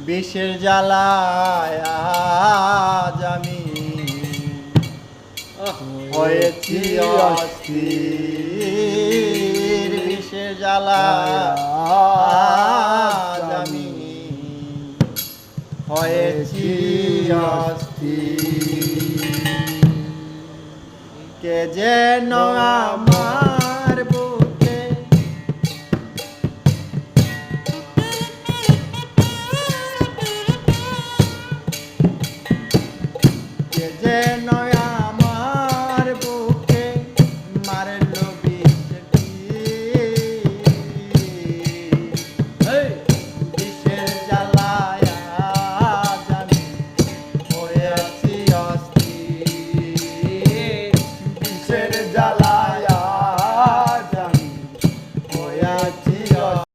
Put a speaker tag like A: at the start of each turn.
A: বিষের জ্বালায় আজ আমি হয়েছি অস্থির। বিষের জ্বালায় আজ আমি হয়েছি অস্থির। কে যেন আমার বুকে কে যেন